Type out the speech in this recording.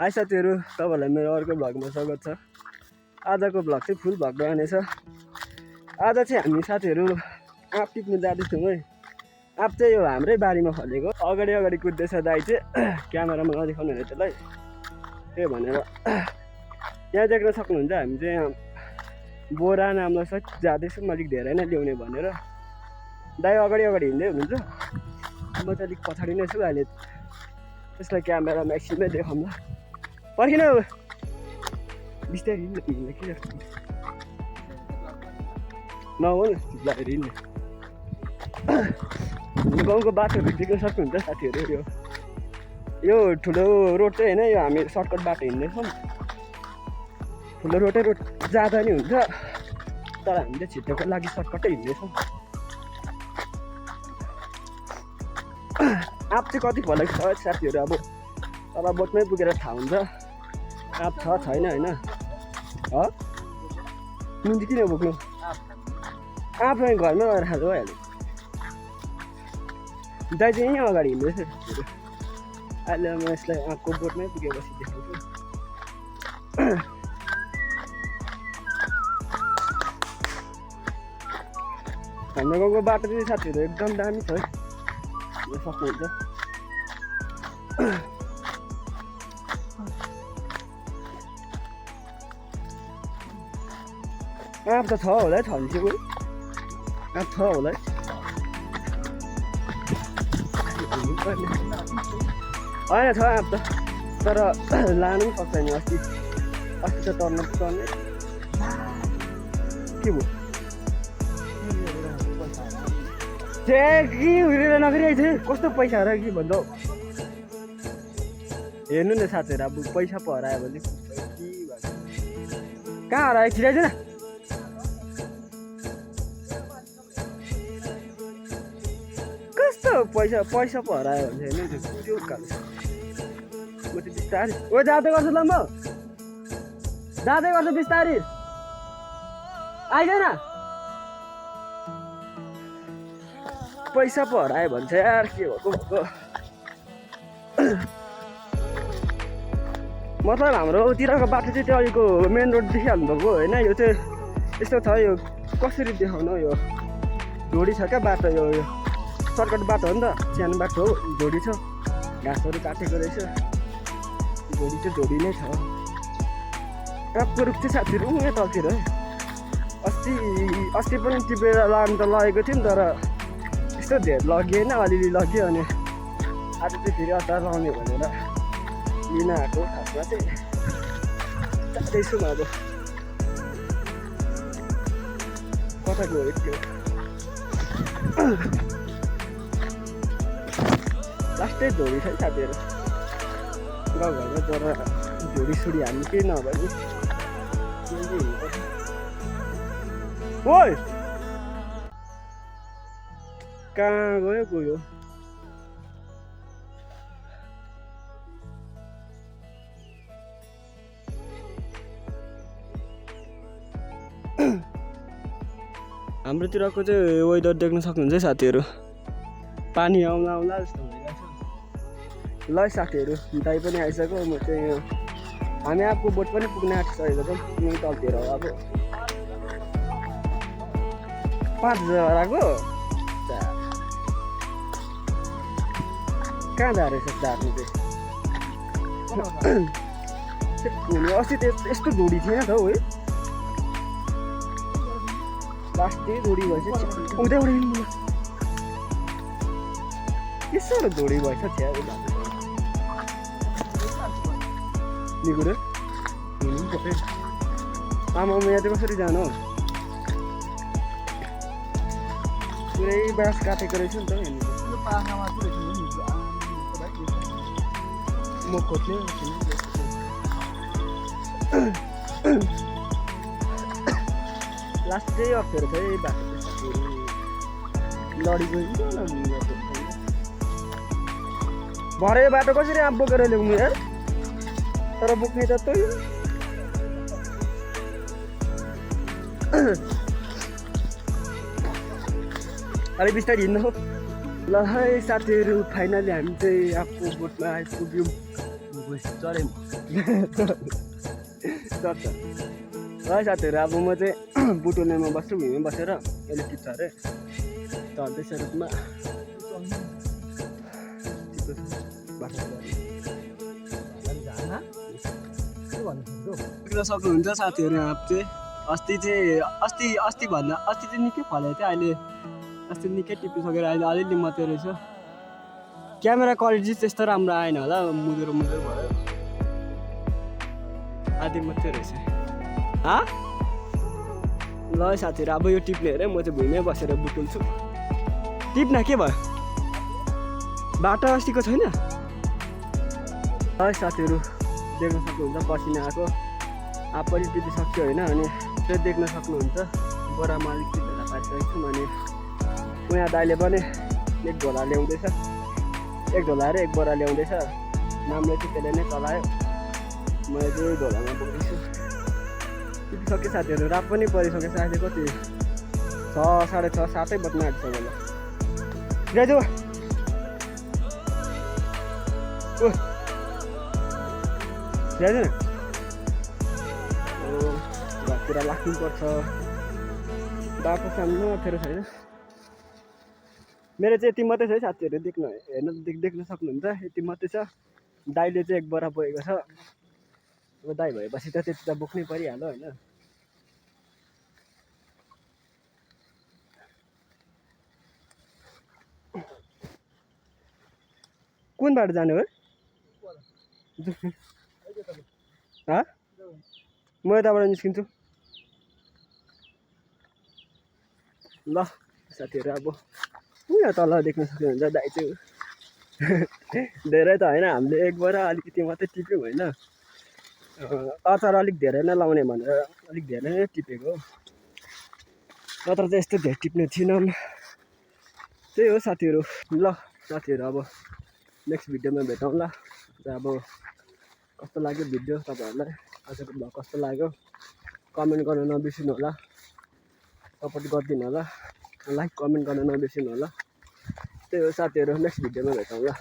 High साथीहरू, तपाईँहरूलाई मेरो अर्को भ्लगमा स्वागत छ। आजको भ्लग चाहिँ फुल भ्लग रहनेछ। आज चाहिँ हामी साथीहरू आँप टिप्नु जाँदैछौँ है। आँप चाहिँ यो हाम्रै बारीमा फलेको। अगाडि अगाडि कुद्दैछ दाइ चाहिँ, क्यामेरामा नदेखाउनु अरे त्यसलाई। त्यही भनेर यहाँ देख्न सक्नुहुन्छ, हामी चाहिँ यहाँ बोरा नाम्लो सहित जाँदैछौँ, अलिक धेरै नै ल्याउने भनेर। दाइ अगाडि अगाडि हिँड्दै हुनुहुन्छ, म चाहिँ अलिक पछाडि नै छु अहिले। त्यसलाई क्यामेरामा एकछिनमै देखाउँला। पर्खिन बिस्तारै हिँड्नु किन नहो न बिस्तारै हिँड्ने। गाउँको बाटोहरू देख्न सक्नुहुन्छ साथीहरू। यो ठुलो रोड चाहिँ होइन, यो हामी सर्टकट बाटो हिँड्दैछौँ। ठुलो रोड जाँदा नि हुन्छ, तर हामी चाहिँ छिटोको लागि सर्टकटै हिँड्दैछौँ। आँप चाहिँ कति फलेको छ साथीहरू, अब तल बोटमै पुगेर थाहा हुन्छ आँप छ छैन होइन। मुन्जी किन बोक्नु, आँप घरमै लगेर खाँदा भइहाल्यो। दाइ चाहिँ यहीँ अगाडि हिँड्दैछ साथीहरू। अहिले म यसलाई आँपको बोटमै पुगेपछि देखाउँछु। हाम्रो गाउँको बाटो चाहिँ साथीहरू एकदम दामी छ है, सक्नुहुन्छ। आँप त छ होला है, छन्सेको आँप छ होला है। होइन छ आँप त, तर लानु पनि सक्दैन। अस्ति त टर्न के भयो कि उडेर नगरिरहेको थियो। कस्तो पैसा र कि भन्छ हेर्नु न साथीहरू, अब पैसा पो हरायो भने कहाँ हरायो छिराइदिएन। कस्तो पैसा पो हरायो भने होइन त्यो कालो। म चाहिँ बिस्तारै जाँदै गर्छु ल, म जाँदै गर्छु बिस्तारै। आइदैन पैसा पो हरायो भन्छ यार, के भएको। मतलब हाम्रोतिरको बाटो चाहिँ त्यो अहिलेको मेन रोड देखिहाल्नु भएको होइन। यो चाहिँ यस्तो छ, यो कसरी देखाउनु, यो झोडी छ क्या बाटो। यो सर्टकट बाटो हो नि त, सानो बाटो हो, झोडी छ, घाँसहरू काटेको रहेछ। झोडी चाहिँ झोडी नै छ। आँपको रुख चाहिँ साथीहरू यहाँ तलतिर है। अस्ति पनि टिपेर लानु त लगेको थियो नि, तर यस्तो धेरै लगिएन, अलिअलि लग्यो। अनि आज चाहिँ फेरि अचार लगाउने भनेर लिन आएको। खासमा चाहिँ जाँदैछु म अब, कता गयो त्यो लास्टै झोडी छ है साथीहरू। गाउँघरमा तर झोडी सोडी हाल्नु केही नभए नि ओइ कहाँ गयो। हाम्रोतिरको चाहिँ वेदर देख्न सक्नुहुन्छ है साथीहरू। पानी आउँला आउँला जस्तो भइरहेछ। ल साथीहरू, दाइ पनि आइसक्यो। म चाहिँ हामी आँपको बोट पनि पुग्न आँटिसकेको छौँ। यहीँ तलतिर हो अब। 5 जराको कहाँ जाँदो रहेछ झार्नु चाहिँ। अस्ति त यस्तो झोडी थिएन त हौ है, लास्टै झोडी भएछ। उदै के साह्रो झोडी भएछ थियो निगुरो। आमा यहाँ चाहिँ कसरी जानु, पुरै बाँस काटेको रहेछ नि त। म खोज्ने लास्टै अप्ठ्यारो छ है बाटो। लडी गयो भरे बाटो कसरी आँप बोकेर ल्याउनु यार, तर बोक्ने त तै। अलिक बिस्तारै हिँड्नु हो। ल है साथीहरू, फाइनली हामी चाहिँ आँपको बोटमा आइपुग्यौँ। चरे चर्छ है साथीहरू। अब म चाहिँ बुटोलेमा बस्छु, भुइँमा बसेर यसले टिप्छ अरे चढ्दैछ रुखमा। देख्न सक्नुहुन्छ साथीहरू यहाँ चाहिँ अस्ति चाहिँ निकै फलेको थियो, अहिले अस्ति निकै टिपिसकेर अहिले अलिअलि मात्रै रहेछ। क्यामेरा क्वालिटी त्यस्तो राम्रो आएन होला, मुजुरो भयो, आधी मात्रै रहेछ। ल साथीहरू अब यो टिप्ने हेरेँ, म चाहिँ भुइँमै बसेर बुटुल्छु। टिप्न के भयो, बाटो अस्तिको छैन है साथीहरू। देख्न सक्नुहुन्छ पसिना आएको, अब पनि टिपिसक्यो होइन। अनि त्यो देख्न सक्नुहुन्छ बोरामा अलिक टिपेर पाइसकेको छौँ। अनि उहाँ दाइले पनि एक ढोला ल्याउँदैछ, एक ढोला र एक बोरा ल्याउँदैछ। नामले चाहिँ त्यसले नै चलायो, मैले चाहिँ ढोलामा बोक्दैछु। टिपिसक्यो साथीहरू, रात पनि परिसकेछ। अहिले कति 6, साढे 6, 7 बज्न आँट्छ होला। दाजु ल्याइदिएन, घरतिर लाग्नुपर्छ, बाटो सामु अप्ठ्यारो छैन। मेरो चाहिँ यति मात्रै छ है साथीहरू, देख्न सक्नुहुन्छ यति मात्रै छ। दाइले चाहिँ एक बोरा बोकेको छ। अब दाइ भएपछि त त्यति त बोक्नै परिहाल्यो होइन। कुन बाटो जाने हो? म यताबाट निस्किन्छु ल साथीहरू। अब यहाँ तल देख्न सक्नुहुन्छ दाइ चाहिँ धेरै त होइन, हामीले एक बोरा अलिकति मात्रै टिप्यौँ होइन। अचार अलिक धेरै नै लाउने भनेर अलिक धेरै नै टिपेको हो, नत्र चाहिँ यस्तो धेरै टिप्ने थिएनौँ। त्यही हो साथीहरू। ल साथीहरू अब नेक्स्ट भिडियोमा भेटौँला। अब कस्तो लाग्यो भिडियो तपाईँहरूलाई, आजको भ्लग कस्तो लाग्यो कमेन्ट गर्न नबिर्सिनु होला, सपोर्ट गरिदिनु होला, लाइक कमेन्ट गर्न नबिर्सिनु होला। त्यही हो साथीहरू, नेक्स्ट भिडियोमा भेटौँला।